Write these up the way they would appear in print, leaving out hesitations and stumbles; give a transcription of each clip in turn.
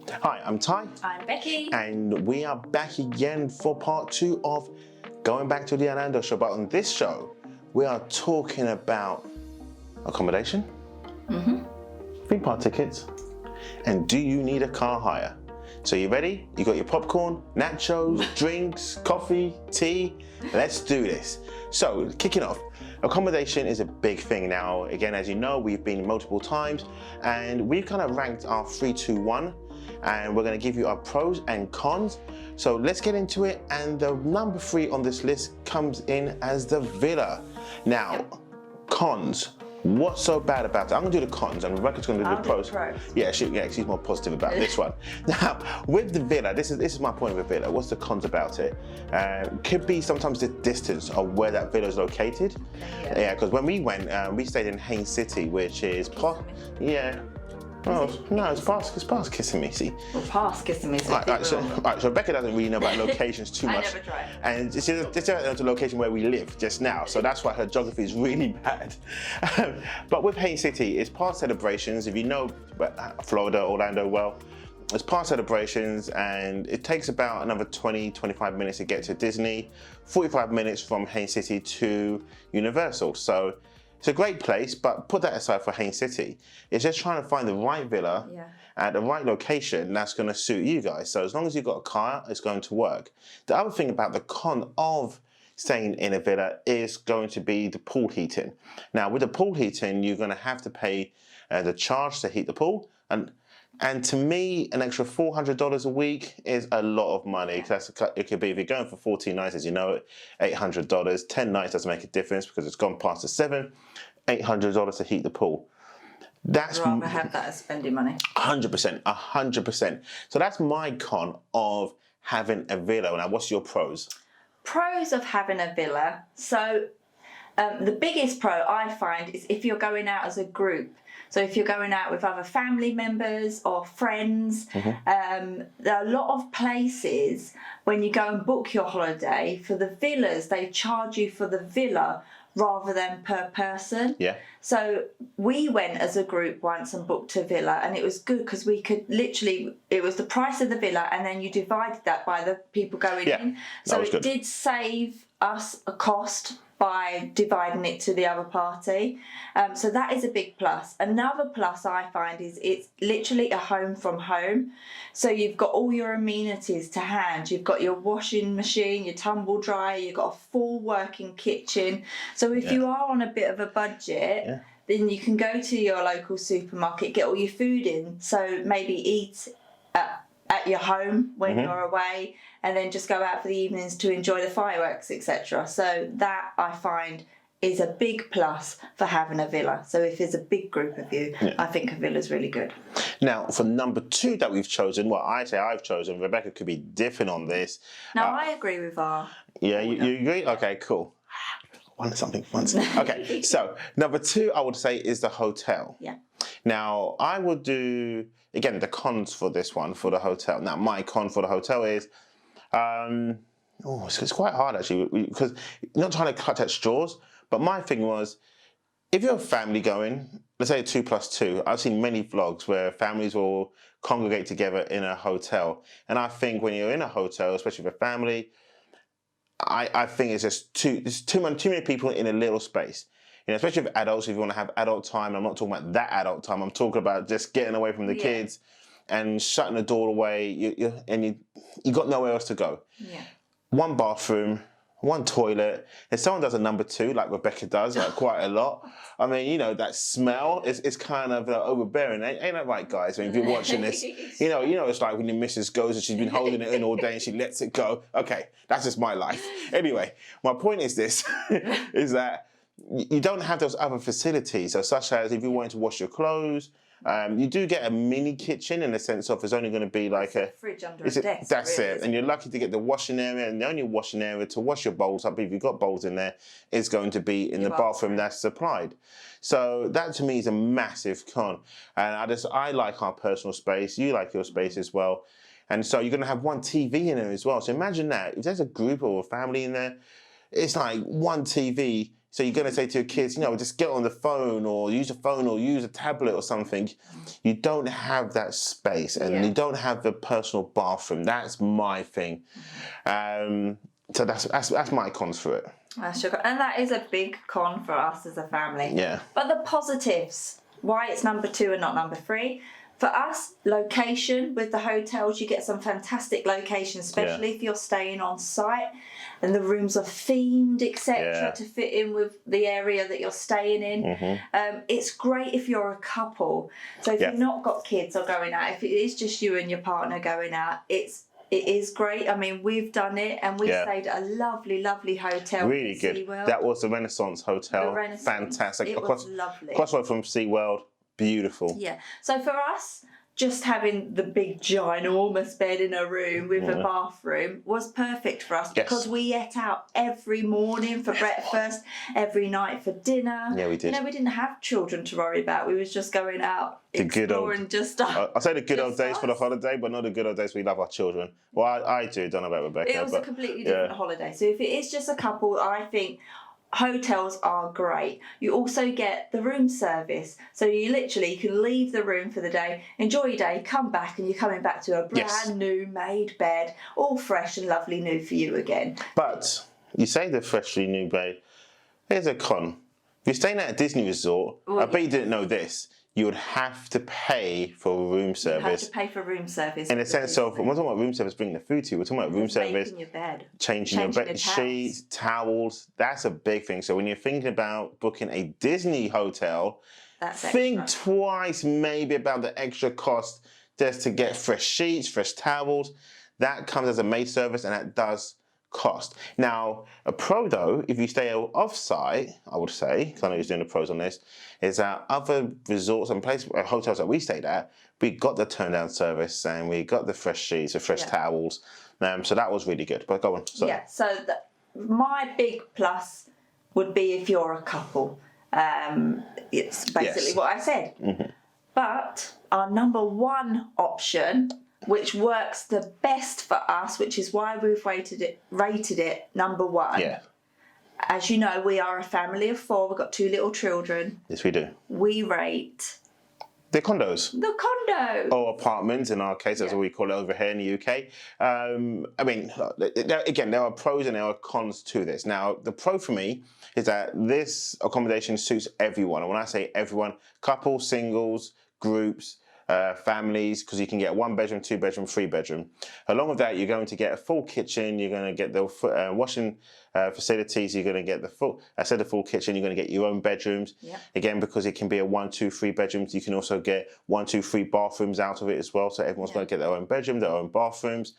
Hi, I'm Ty. I'm Becky. And we are back again for part 2 of Going Back to the Orlando show. But on this show, we are talking about accommodation, theme park tickets, and do you need a car hire? So you ready? You got your popcorn, nachos, drinks, coffee, tea? Let's do this. So kicking off, accommodation is a big thing now. Again, as you know, we've been multiple times and we've kind of ranked our 3, 2, 1 and we're going to give you our pros and cons. So let's get into it, and the number 3 on this list comes in as the villa. Now, cons. What's so bad about it? I'm going to do the cons and Rebecca's going to do the pros. Yeah, she's more positive about this one. Now, with the villa, this is my point with the villa. What's the cons about it? Could be sometimes the distance of where that villa is located. Yeah, because when we went, we stayed in Haines City, which is it's past Kissimmee. Well, past Kissimmee. Right, so Becca doesn't really know about locations too much. I never tried. And she just knows the location where we live just now, so that's why her geography is really bad. But with Haines City, it's past Celebrations. If you know Florida, Orlando well, it's past Celebrations, and it takes about another 20-25 minutes to get to Disney, 45 minutes from Haines City to Universal. So it's a great place, but put that aside for Haines City. It's just trying to find the right villa at the right location that's going to suit you guys. So as long as you've got a car, it's going to work. The other thing about the con of staying in a villa is going to be the pool heating. Now, with the pool heating, you're going to have to pay the charge to heat the pool. And to me, an extra $400 a week is a lot of money. It could be, if you're going for 14 nights, as you know, $800. 10 nights doesn't make a difference because it's gone past the 7. $800 to heat the pool. I'd rather have that as spending money. 100%. So that's my con of having a villa. Now, what's your pros? Pros of having a villa. So the biggest pro I find is if you're going out as a group. So if you're going out with other family members or friends, there are a lot of places when you go and book your holiday for the villas, they charge you for the villa rather than per person. Yeah. So we went as a group once and booked a villa, and it was good because we could literally, it was the price of the villa and then you divided that by the people going in. So it did save us a cost by dividing it to the other party. So that is a big plus. Another plus I find is it's literally a home from home. So you've got all your amenities to hand. You've got your washing machine, your tumble dryer, you've got a full working kitchen. So if you are on a bit of a budget, then you can go to your local supermarket, get all your food in. So maybe eat at your home when you're away, and then just go out for the evenings to enjoy the fireworks, etc. So that I find is a big plus for having a villa. So if there's a big group of you, I think a villa's really good. Now, for number 2 that we've chosen, well, I've chosen, Rebecca could be different on this. No, I agree with our... Yeah, you agree? Okay, cool. One something once. Okay, so number 2, I would say, is the hotel. Yeah. Now, I would do, again, the cons for this one, for the hotel. Now, my con for the hotel is, it's quite hard actually, because not trying to cut at straws, but my thing was, if you're a family going, let's say 2+2, I've seen many vlogs where families will congregate together in a hotel. And I think when you're in a hotel, especially with a family, I think it's just too many people in a little space. You know, especially with adults, if you want to have adult time. I'm not talking about that adult time. I'm talking about just getting away from the kids and shutting the door away. You got nowhere else to go. Yeah. One bathroom, one toilet. If someone does a number 2, like Rebecca does, like quite a lot, I mean, you know, that smell is kind of overbearing. Ain't that right, guys? I mean, if you're watching this, you know, it's like when the missus goes and she's been holding it in all day and she lets it go. Okay, that's just my life. Anyway, my point is this, is that you don't have those other facilities, so such as if you wanted to wash your clothes, you do get a mini kitchen in the sense of it's only going to be like a fridge under a desk. That's it, and you're lucky to get the washing area, and the only washing area to wash your bowls up, if you've got bowls in there, is going to be in the bathroom that's supplied. So that to me is a massive con, and I like our personal space. You like your space as well, and so you're going to have one TV in there as well. So imagine that if there's a group or a family in there, it's like one TV. So you're going to say to your kids, just get on the phone or use a phone or use a tablet or something. You don't have that space and you don't have the personal bathroom. That's my thing. So that's my cons for it. And that is a big con for us as a family. Yeah. But the positives, why it's number 2 and not number 3. For us, location with the hotels, you get some fantastic locations, especially if you're staying on site and the rooms are themed, etc., to fit in with the area that you're staying in. It's great if you're a couple. So if you've not got kids or going out, if it is just you and your partner going out, it is great. I mean, we've done it and we stayed at a lovely, lovely hotel. Really good. SeaWorld. That was the Renaissance Hotel. The Renaissance. Fantastic. It was lovely. Crossroad from SeaWorld. Beautiful. Yeah. So for us, just having the big ginormous bed in a room with a bathroom was perfect for us because we ate out every morning for breakfast, every night for dinner. Yeah, we did. We didn't have children to worry about. We was just going out exploring just stuff. I say the good old days for the holiday, but not the good old days we love our children. Well, I do. Don't know about Rebecca. It was a completely different holiday. So if it is just a couple, I think hotels are great. You also get the room service, so you can leave the room for the day, enjoy your day, come back, and you're coming back to a brand new made bed, all fresh and lovely new for you again. But you say the freshly new bed. Here's a con. If you're staying at a Disney resort, I bet you didn't know this. You would have to pay for room service. You have to pay for room service. In the sense of, we're not talking about room service bringing the food to you, we're talking about room service, your bed, changing your bed sheets, towels. That's a big thing. So when you're thinking about booking a Disney hotel, think twice maybe about the extra cost just to get fresh sheets, fresh towels. That comes as a maid service and that does cost. Now, a pro though, if you stay off-site, I would say, because I know he's doing the pros on this, is that other resorts and places, hotels that we stayed at, we got the turn-down service and we got the fresh sheets, the fresh towels. So that was really good. But go on. Sorry. Yeah, so my big plus would be if you're a couple. It's basically what I said. But our number 1 option, which works the best for us, which is why we've rated it number 1. Yeah. As you know, we are a family of 4. We've got 2 little children. Yes, we do. We rate the condos. The condo. Or apartments, in our case, that's what we call it over here in the UK. I mean, again, there are pros and there are cons to this. Now, the pro for me is that this accommodation suits everyone. And when I say everyone, couples, singles, groups, families, because you can get 1 bedroom, 2 bedroom, 3 bedroom. Along with that, you're going to get a full kitchen, you're going to get the washing facilities, you're going to get the full kitchen, you're going to get your own bedrooms. Again, because it can be a 1, 2, 3 bedrooms, you can also get 1, 2, 3 bathrooms out of it as well. So everyone's going to get their own bedroom, their own bathrooms.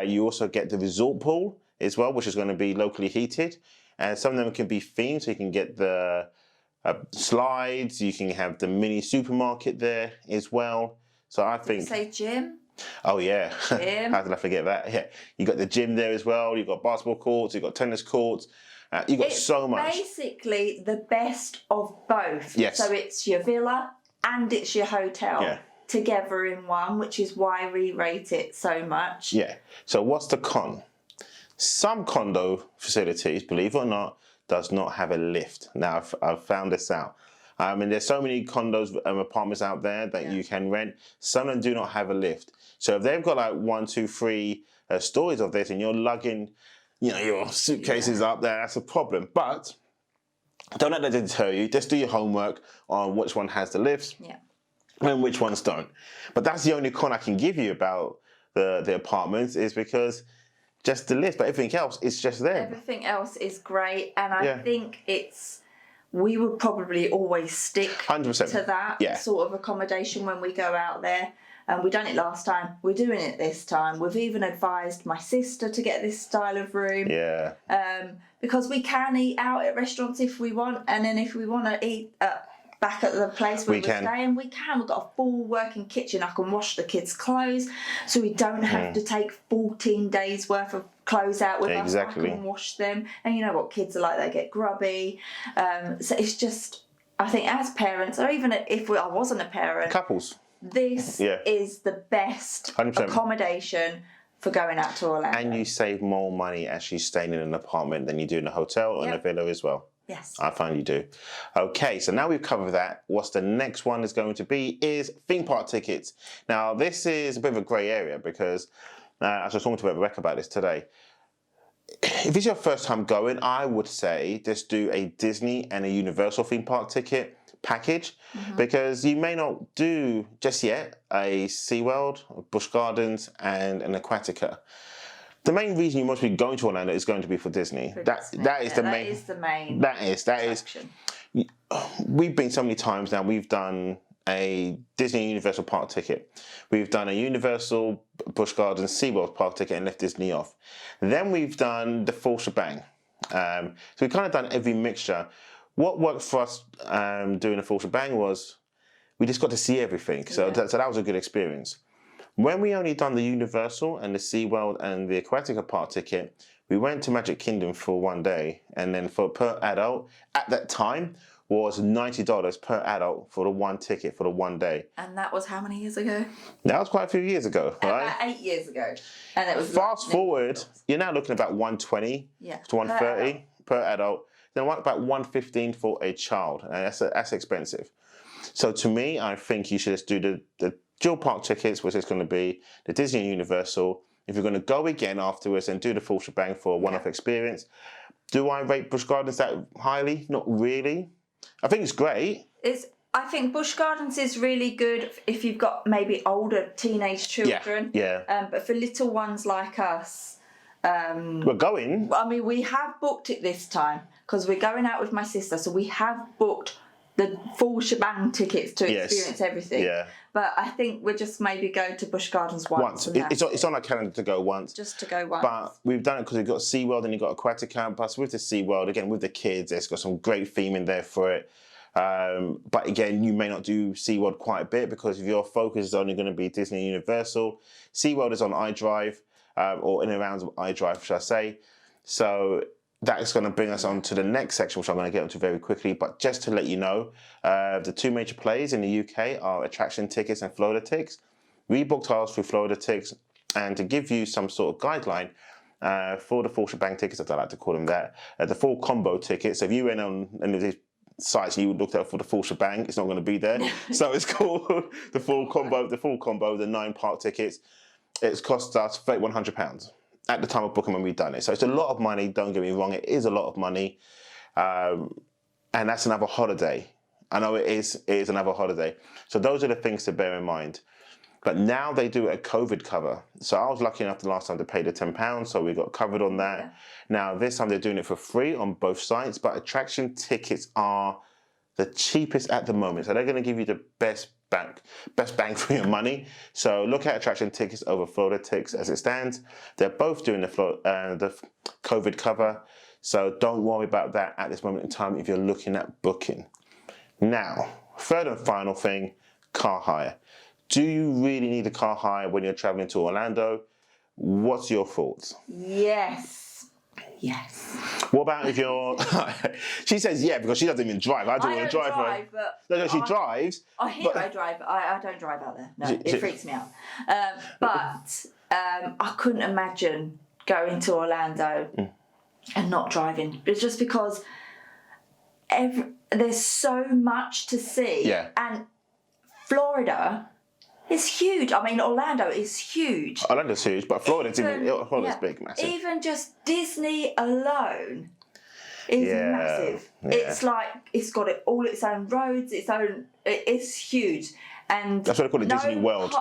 You also get the resort pool as well, which is going to be locally heated. And some of them can be themed, so you can get the slides, you can have the mini supermarket there as well. So I think... Say gym? Oh yeah, Gym. How did I forget that? Yeah, you got the gym there as well, you've got basketball courts, you've got tennis courts, you've got so much. Basically the best of both. Yes. So it's your villa and it's your hotel together in one, which is why we rate it so much. Yeah, so what's the con? Some condo facilities, believe it or not, does not have a lift. Now, I've found this out. I mean, there's so many condos, apartments out there that you can rent. Some of them do not have a lift. So if they've got like 1, 2, 3 stories of this and you're lugging, your suitcases up there, that's a problem. But don't let that deter you. Just do your homework on which one has the lifts and which ones don't. But that's the only con I can give you about the apartments, is because just the lift, but everything else is just there. Everything else is great, and I think we would probably always stick 100%. to that sort of accommodation when we go out there. And we done it last time. We're doing it this time. We've even advised my sister to get this style of room. Yeah. Because we can eat out at restaurants if we want, and then if we want to eat back at the place where we're staying, we can. We've got a full working kitchen. I can wash the kids' clothes, so we don't have to take 14 days worth of clothes out with us. I can wash them. And you know what kids are like, they get grubby. So it's just, I think as parents, or even if I wasn't a parent, couples, this is the best 100%. Accommodation for going out to Orlando. And you save more money actually staying in an apartment than you do in a hotel or in a villa as well. Yes. I find you do. Okay, so now we've covered that. What's the next one is going to be is theme park tickets. Now, this is a bit of a grey area because I was talking to Rebecca about this today. If it's your first time going, I would say just do a Disney and a Universal theme park ticket package because you may not do just yet a SeaWorld, Busch Gardens, and an Aquatica. The main reason you must be going to Orlando is going to be for Disney. That is the main. That is. We've been so many times now. We've done a Disney Universal Park ticket. We've done a Universal Busch Gardens SeaWorld Park ticket and left Disney off. Then we've done the full shebang. So we've kind of done every mixture. What worked for us doing the full shebang was we just got to see everything. So that was a good experience. When we only done the Universal and the SeaWorld and the Aquatica Park ticket, we went to Magic Kingdom for one day, and then for per adult, at that time, was $90 per adult for the one ticket for the one day. And that was how many years ago? That was quite a few years ago, right? About 8 years ago. And it was fast forward, you're now looking at about $120 to $130 per adult. Then about $115 for a child, and that's expensive. So to me, I think you should just do the dual park tickets, which is going to be the Disney and Universal. If you're going to go again afterwards and do the full shebang for a one-off experience, do I rate Busch Gardens that highly? Not really. I think it's great. I think Busch Gardens is really good if you've got maybe older teenage children. Yeah. But for little ones like us, we're going. I mean, we have booked it this time because we're going out with my sister, so we have booked the full shebang tickets to experience everything. Yeah. But I think we're just maybe going to Busch Gardens once. It's on our calendar to go once. Just to go once. But we've done it because we've got SeaWorld and you've got Aquatica. Plus with the SeaWorld, again, with the kids, it's got some great theme in there for it. But again, you may not do SeaWorld quite a bit because if your focus is only going to be Disney and Universal, SeaWorld is on iDrive, or in and around iDrive, should I say. So that is going to bring us on to the next section, which I'm going to get onto very quickly. But just to let you know, the two major players in the UK are Attraction Tickets and Florida Tickets. We booked ours through Florida Tickets, and to give you some sort of guideline for the full shebang tickets, as I like to call them that, the full combo tickets. So if you went on any of these sites you looked at for the full shebang, it's not going to be there. So it's called the full combo, the 9 park tickets. It's cost us £3,100 at the time of booking when we've done it. So it's a lot of money, don't get me wrong, it is a lot of money. And that's another holiday. I know it is another holiday. So those are the things to bear in mind. But now they do a COVID cover. So I was lucky enough the last time to pay the £10, so we got covered on that. Yeah. Now this time they're doing it for free on both sites, but attraction tickets are the cheapest at the moment. So they're going to give you the best bang for your money. So look at attraction tickets over Florida Tickets as it stands. They're both doing the COVID cover. So don't worry about that at this moment in time if you're looking at booking. Now, third and final thing, car hire. Do you really need a car hire when you're traveling to Orlando? What's your thoughts? Yes. What about if you're... She says yeah because she doesn't even drive. I don't want to drive her. No, she drives. I hear I drive. I don't drive out there. No, it freaks me out. But I couldn't imagine going to Orlando and not driving. It's just because there's so much to see. Yeah. And Florida is huge. I mean, Orlando is huge. Orlando's huge, but Florida's big, massive. Even just Disney alone is massive. Yeah. It's like it's got its own roads, it's huge. And that's what I call it, Disney World.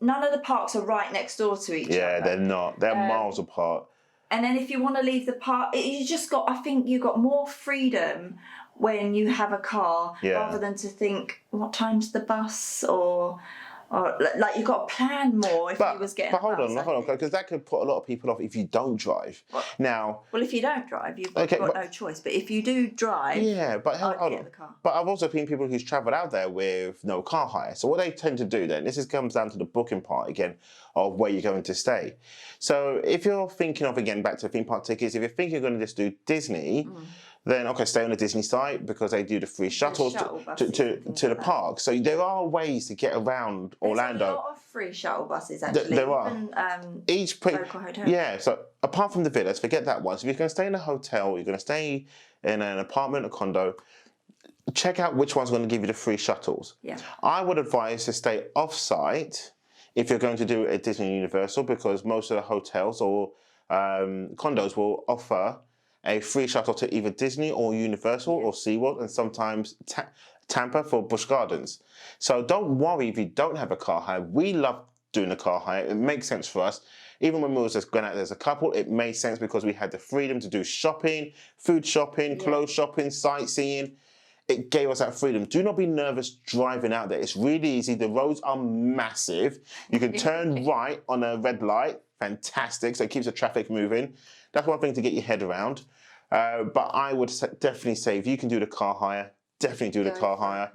None of the parks are right next door to each other. Yeah, they're not. They're miles apart. And then if you want to leave the park, I think you've got more freedom when you have a car rather than to think what time's the bus or like you've got to plan more if you was getting But hold on, because that could put a lot of people off if you don't drive. Now, well, if you don't drive, you've got no choice. But if you do drive, I'd get the car. But I've also seen people who's travelled out there with no car hire. So what they tend to do then, comes down to the booking part again of where you're going to stay. So if you're thinking of, again, back to theme park tickets, if you're thinking you're going to just do Disney, then okay, stay on the Disney site because they do the free shuttles shuttle to buses the and park. So there are ways to get around Orlando. There's a lot of free shuttle buses actually. There are. Even, Each local hotels. Yeah, so apart from the villas, forget that one. So if you're going to stay in a hotel, you're going to stay in an apartment or condo, check out which one's going to give you the free shuttles. Yeah. I would advise to stay off-site if you're going to do a Disney Universal, because most of the hotels or condos will offer a free shuttle to either Disney or Universal or SeaWorld, and sometimes Tampa for Busch Gardens. So don't worry if you don't have a car hire. We love doing a car hire. It makes sense for us. Even when we was just going out as a couple, it made sense because we had the freedom to do shopping, food shopping, clothes shopping, sightseeing. It gave us that freedom. Do not be nervous driving out there. It's really easy. The roads are massive. You can turn right on a red light. Fantastic. So it keeps the traffic moving. That's one thing to get your head around. But I would definitely say if you can do the car hire, definitely do the car hire.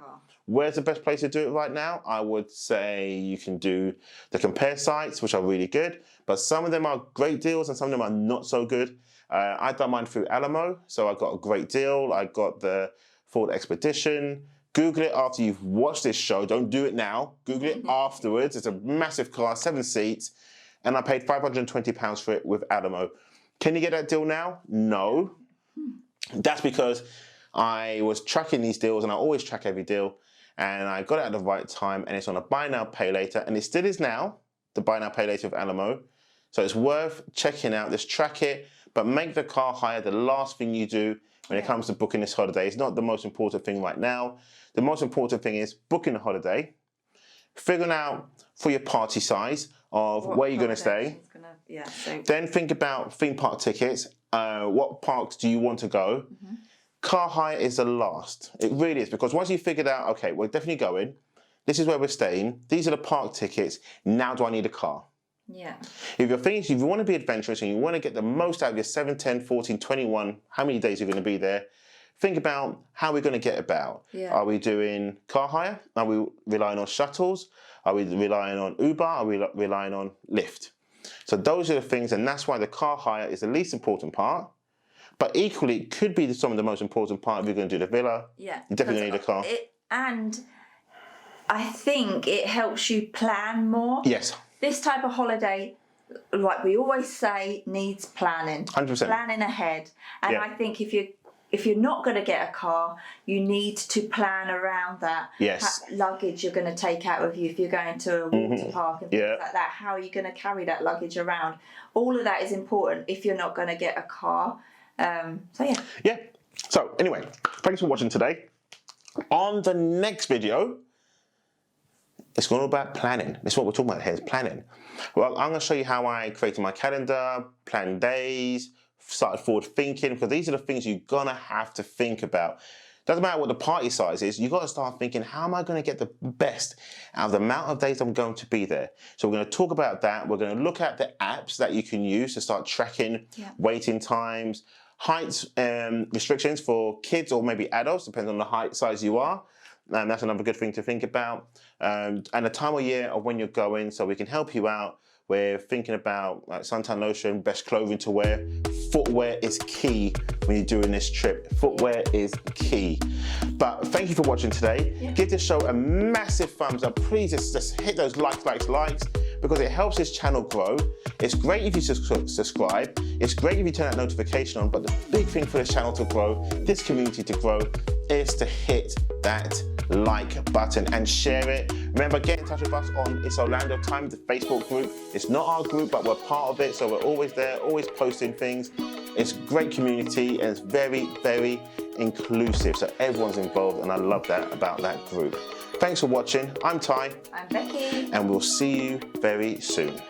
Where's the best place to do it right now? I would say you can do the compare sites, which are really good. But some of them are great deals and some of them are not so good. I've done mine through Alamo, so I got a great deal. I got the Ford Expedition. Google it after you've watched this show. Don't do it now. Google it afterwards. It's a massive car, 7 seats. And I paid £520 for it with Alamo. Can you get that deal now? No. That's because I was tracking these deals, and I always track every deal. And I got it at the right time, and it's on a buy now, pay later. And it still is now, the buy now, pay later with Alamo. So it's worth checking out. Just track it, but make the car hire the last thing you do when it comes to booking this holiday. It's not the most important thing right now. The most important thing is booking the holiday, figuring out for your party size of where you're going to stay. Then think about theme park tickets. What parks do you want to go? Car hire is the last. It really is, because once you figured out, okay, we're definitely going, this is where we're staying, these are the park tickets, now do I need a car? Yeah. If you're thinking, if you want to be adventurous and you want to get the most out of your 7, 10, 14, 21, how many days you're going to be there, think about how we're going to get about. Yeah. Are we doing car hire? Are we relying on shuttles? Are we relying on Uber? Are we relying on Lyft? So those are the things, and that's why the car hire is the least important part. But equally, it could be some of the most important part if you're going to do the villa. Yeah. You definitely need a car. And I think it helps you plan more. Yes. This type of holiday, like we always say, needs planning. 100%. Planning ahead. And I think if you're not going to get a car, you need to plan around that. Yes. Luggage you're going to take out with you if you're going to a water park and things like that. How are you going to carry that luggage around? All of that is important if you're not going to get a car. Yeah. So anyway, thanks for watching today. On the next video, it's all about planning. That's what we're talking about here, is planning. Well, I'm going to show you how I created my calendar, planned days, started forward thinking, because these are the things you're going to have to think about. Doesn't matter what the party size is, you've got to start thinking, how am I going to get the best out of the amount of days I'm going to be there? So we're going to talk about that. We're going to look at the apps that you can use to start tracking waiting times, heights restrictions for kids or maybe adults, depending on the height size you are. And that's another good thing to think about. And the time of year of when you're going, so we can help you out. We're thinking about suntan lotion, best clothing to wear. Footwear is key when you're doing this trip. Footwear is key. But thank you for watching today. Give this show a massive thumbs up. Please just hit those likes, because it helps this channel grow. It's great if you subscribe. It's great if you turn that notification on. But the big thing for this channel to grow, this community to grow, is to hit that like button and share it. Remember, get in touch with us on It's Orlando Time, the Facebook group. It's not our group, but we're part of it, so we're always there, always posting things. It's a great community, and it's very, very inclusive, so everyone's involved, and I love that about that group. Thanks for watching. I'm Ty. I'm Becky. And we'll see you very soon.